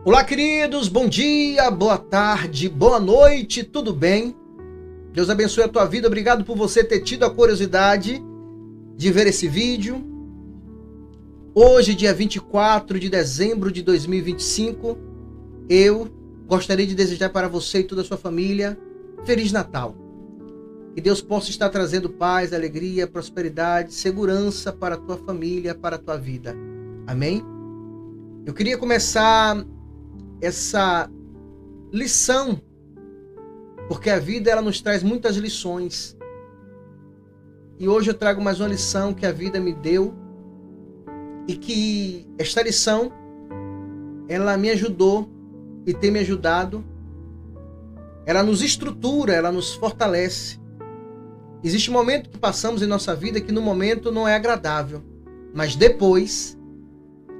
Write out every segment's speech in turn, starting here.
Olá, queridos, bom dia, boa tarde, boa noite, tudo bem? Deus abençoe a tua vida, obrigado por você ter tido a curiosidade de ver esse vídeo. Hoje, dia 24 de dezembro de 2025, eu gostaria de desejar para você e toda a sua família Feliz Natal. Que Deus possa estar trazendo paz, alegria, prosperidade, segurança para a tua família, para a tua vida. Amém? Eu queria começar essa lição, porque a vida ela nos traz muitas lições. E hoje eu trago mais uma lição que a vida me deu e que esta lição ela me ajudou e tem me ajudado. Ela nos estrutura, ela nos fortalece. Existe um momento que passamos em nossa vida que no momento não é agradável, mas depois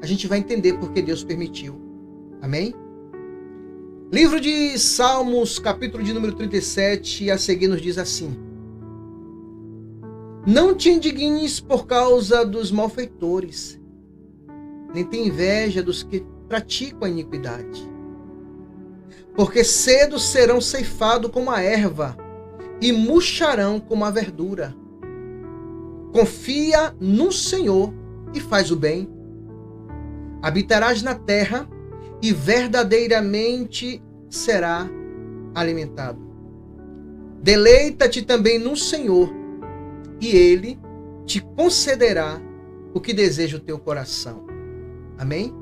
a gente vai entender porque Deus permitiu. Amém? Livro de Salmos, capítulo de número 37, a seguir nos diz assim: Não te indignes por causa dos malfeitores, nem tenha inveja dos que praticam a iniquidade, porque cedo serão ceifados como a erva e murcharão como a verdura. Confia no Senhor e faz o bem. Habitarás na terra e verdadeiramente será alimentado. Deleita-te também no Senhor e Ele te concederá o que deseja o teu coração. Amém?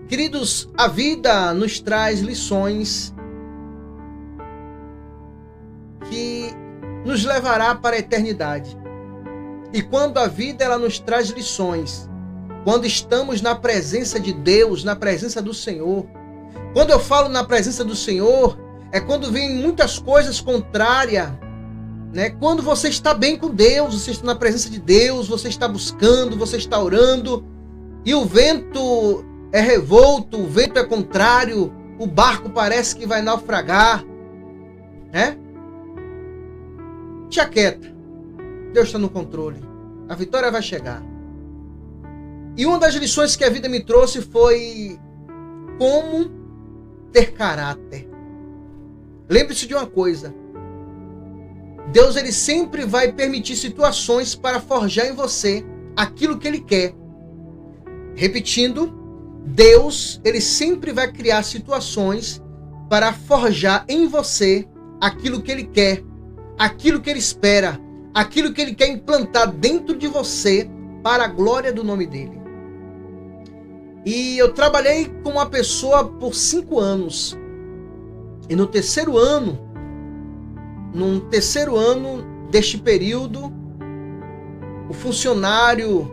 Queridos, a vida nos traz lições que nos levará para a eternidade. E quando a vida ela nos traz lições, quando estamos na presença de Deus, na presença do Senhor. Quando eu falo na presença do Senhor, é quando vem muitas coisas contrárias, né? Quando você está bem com Deus, você está na presença de Deus, você está buscando, você está orando, e o vento é revolto, o vento é contrário, o barco parece que vai naufragar, né? Te aquieta, Deus está no controle, a vitória vai chegar. E uma das lições que a vida me trouxe foi como ter caráter. Lembre-se de uma coisa: Deus ele sempre vai permitir situações para forjar em você aquilo que Ele quer. Repetindo, Deus ele sempre vai criar situações para forjar em você aquilo que Ele quer, aquilo que Ele espera, aquilo que Ele quer implantar dentro de você para a glória do nome dEle. E eu trabalhei com uma pessoa por 5 anos. E no terceiro ano deste período, o funcionário,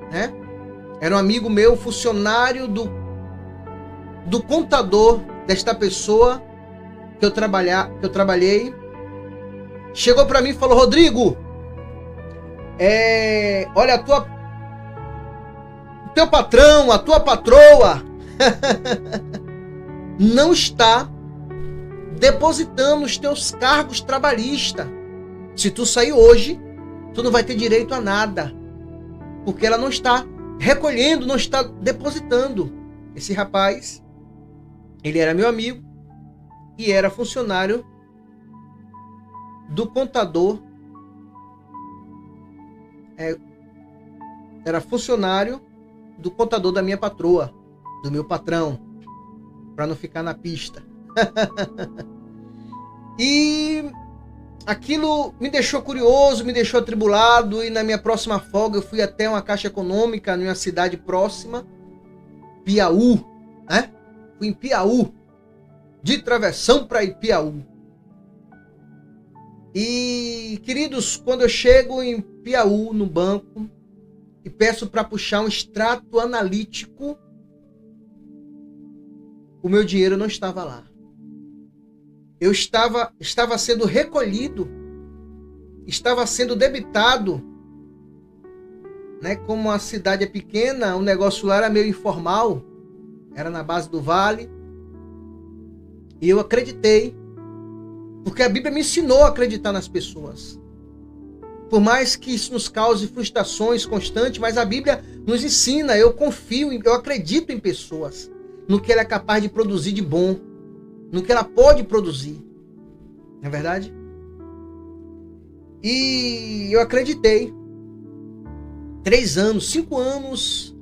né, era um amigo meu, funcionário do contador desta pessoa que eu trabalhei, chegou para mim e falou: Rodrigo, olha, teu patrão, a tua patroa não está depositando os teus cargos trabalhistas. Se tu sair hoje, tu não vai ter direito a nada, porque ela não está recolhendo, não está depositando. Esse rapaz, ele era meu amigo e era funcionário do contador, era funcionário do contador da minha patroa, do meu patrão, para não ficar na pista. E aquilo me deixou curioso, me deixou atribulado, e na minha próxima folga eu fui até uma Caixa Econômica, numa cidade próxima, Piauí, né? Fui em Piauí, de travessão para Piauí. E, queridos, quando eu chego em Piauí, no banco, e peço para puxar um extrato analítico, o meu dinheiro não estava lá. Eu estava sendo recolhido, estava sendo debitado, né? Como a cidade é pequena, o negócio lá era meio informal, era na base do vale, e eu acreditei, porque a Bíblia me ensinou a acreditar nas pessoas. Por mais que isso nos cause frustrações constantes, mas a Bíblia nos ensina, eu confio, eu acredito em pessoas. no que ela é capaz de produzir de bom, no que ela pode produzir. Não é verdade? E eu acreditei. 3 anos, 5 anos,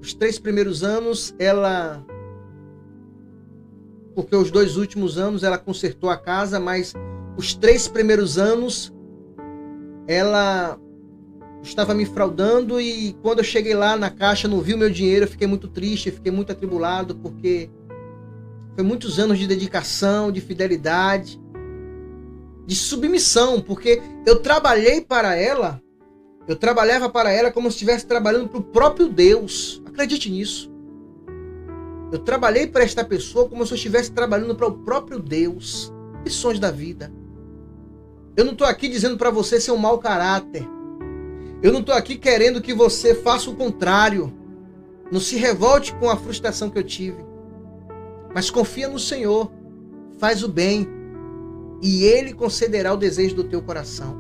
os 3 primeiros anos, ela... Porque os 2 últimos anos ela consertou a casa, mas os 3 primeiros anos ela estava me fraudando, e quando eu cheguei lá na caixa, não vi o meu dinheiro, eu fiquei muito triste, fiquei muito atribulado, porque foi muitos anos de dedicação, de fidelidade, de submissão, porque eu trabalhei para ela, eu trabalhava para ela como se estivesse trabalhando para o próprio Deus. Acredite nisso. Eu trabalhei para esta pessoa como se eu estivesse trabalhando para o próprio Deus. Lições da vida. Eu não estou aqui dizendo para você ser um mau caráter. Eu não estou aqui querendo que você faça o contrário. Não se revolte com a frustração que eu tive. Mas confia no Senhor. Faz o bem. E Ele concederá o desejo do teu coração.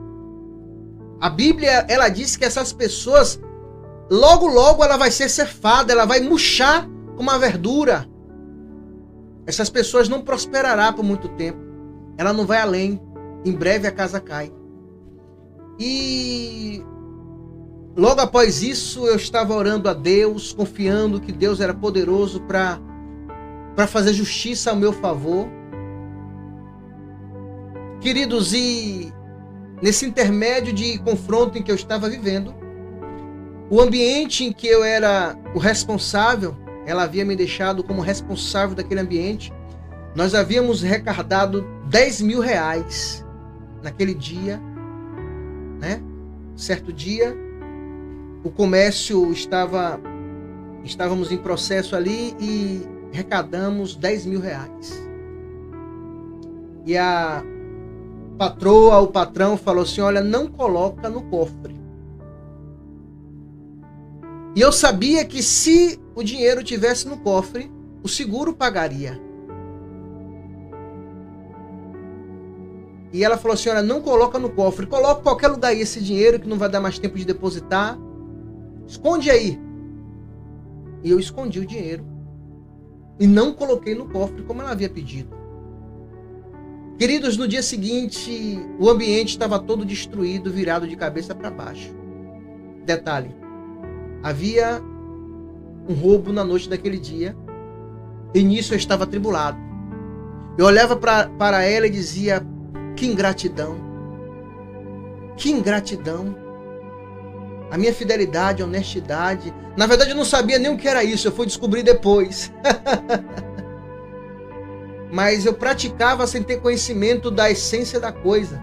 A Bíblia, ela diz que essas pessoas, logo, logo ela vai ser cefada, ela vai murchar como uma verdura. Essas pessoas não prosperarão por muito tempo. Ela não vai além. Em breve a casa cai. E logo após isso, eu estava orando a Deus, confiando que Deus era poderoso para fazer justiça ao meu favor. Queridos, e nesse intermédio de confronto em que eu estava vivendo, o ambiente em que eu era o responsável, ela havia me deixado como responsável daquele ambiente. Nós havíamos arrecadado 10 mil reais naquele dia, né? Certo dia, o comércio estávamos em processo ali e arrecadamos 10 mil reais. E a patroa, o patrão falou assim: olha, não coloca no cofre. E eu sabia que se o dinheiro tivesse no cofre, o seguro pagaria. E ela falou assim: olha, não coloca no cofre, coloca em qualquer lugar aí esse dinheiro que não vai dar mais tempo de depositar. Esconde aí. E eu escondi o dinheiro. E não coloquei no cofre como ela havia pedido. Queridos, no dia seguinte, o ambiente estava todo destruído, virado de cabeça para baixo. Detalhe, havia um roubo na noite daquele dia, e nisso eu estava atribulado. Eu olhava para ela e dizia: que ingratidão, que ingratidão. A minha fidelidade, a honestidade. Na verdade, eu não sabia nem o que era isso, eu fui descobrir depois. Mas eu praticava sem ter conhecimento da essência da coisa,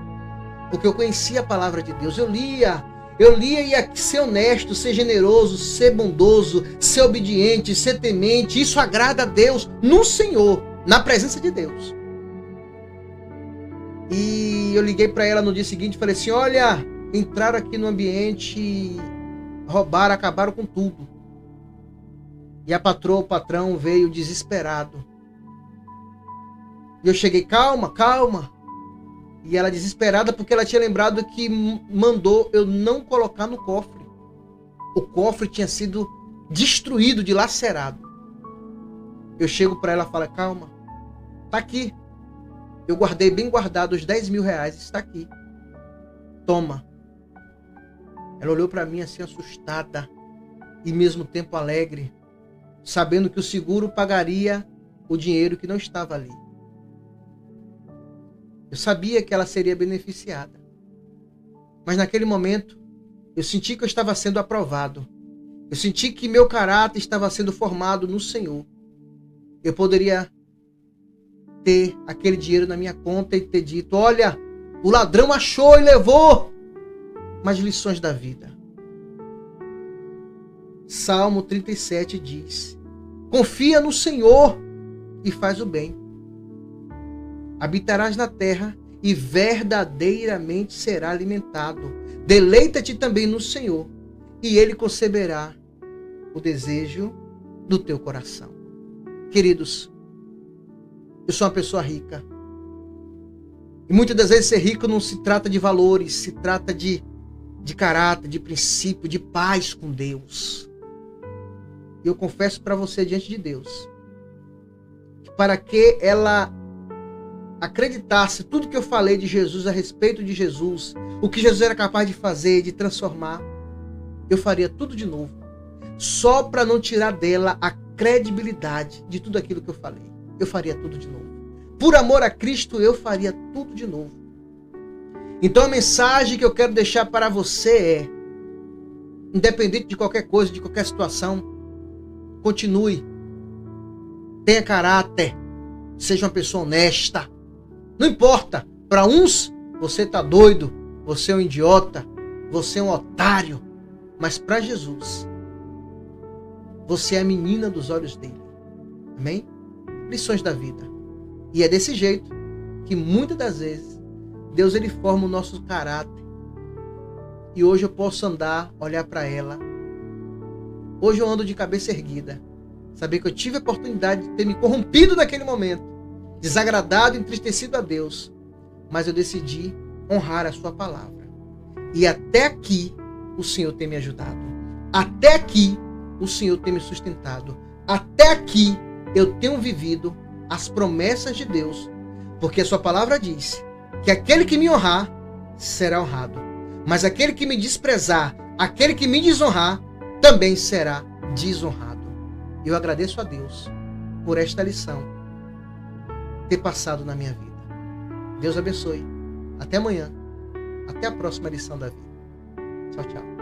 porque eu conhecia a palavra de Deus. Eu lia e ser honesto, ser generoso, ser bondoso, ser obediente, ser temente. Isso agrada a Deus no Senhor, na presença de Deus. E eu liguei para ela no dia seguinte e falei assim: olha, entraram aqui no ambiente, roubaram, acabaram com tudo. E a patroa, o patrão veio desesperado. E eu cheguei: calma, calma. E ela desesperada porque ela tinha lembrado que mandou eu não colocar no cofre. O cofre tinha sido destruído, dilacerado. Eu chego para ela e falo: calma, tá aqui. Eu guardei bem guardado os 10 mil reais, está aqui. Toma. Ela olhou para mim assim assustada e mesmo tempo alegre, sabendo que o seguro pagaria o dinheiro que não estava ali. Eu sabia que ela seria beneficiada. Mas naquele momento, eu senti que eu estava sendo aprovado. Eu senti que meu caráter estava sendo formado no Senhor. Eu poderia ter aquele dinheiro na minha conta e ter dito: olha, o ladrão achou e levou. Mas lições da vida. Salmo 37 diz: confia no Senhor e faz o bem. Habitarás na terra e verdadeiramente será alimentado. Deleita-te também no Senhor e Ele conceberá o desejo do teu coração. Queridos, eu sou uma pessoa rica. E muitas das vezes ser rico não se trata de valores, se trata de caráter, de princípio, de paz com Deus. E eu confesso para você diante de Deus para que ela acreditasse tudo que eu falei de Jesus, a respeito de Jesus, o que Jesus era capaz de fazer, de transformar, eu faria tudo de novo. Só para não tirar dela a credibilidade de tudo aquilo que eu falei. Eu faria tudo de novo. Por amor a Cristo, eu faria tudo de novo. Então a mensagem que eu quero deixar para você é: independente de qualquer coisa, de qualquer situação, continue. Tenha caráter. Seja uma pessoa honesta. Não importa. Para uns, você está doido. Você é um idiota. Você é um otário. Mas para Jesus, você é a menina dos olhos dele. Amém? Lições da vida. E é desse jeito que muitas das vezes Deus ele forma o nosso caráter. E hoje eu posso andar, olhar para ela. Hoje eu ando de cabeça erguida. Saber que eu tive a oportunidade de ter me corrompido naquele momento. Desagradado, entristecido a Deus. Mas eu decidi honrar a sua palavra. E até aqui o Senhor tem me ajudado. Até aqui o Senhor tem me sustentado. Até aqui eu tenho vivido as promessas de Deus. Porque a sua palavra diz que aquele que me honrar será honrado. Mas aquele que me desprezar, aquele que me desonrar, também será desonrado. Eu agradeço a Deus por esta lição ter passado na minha vida. Deus abençoe. Até amanhã. Até a próxima lição da vida. Tchau, tchau.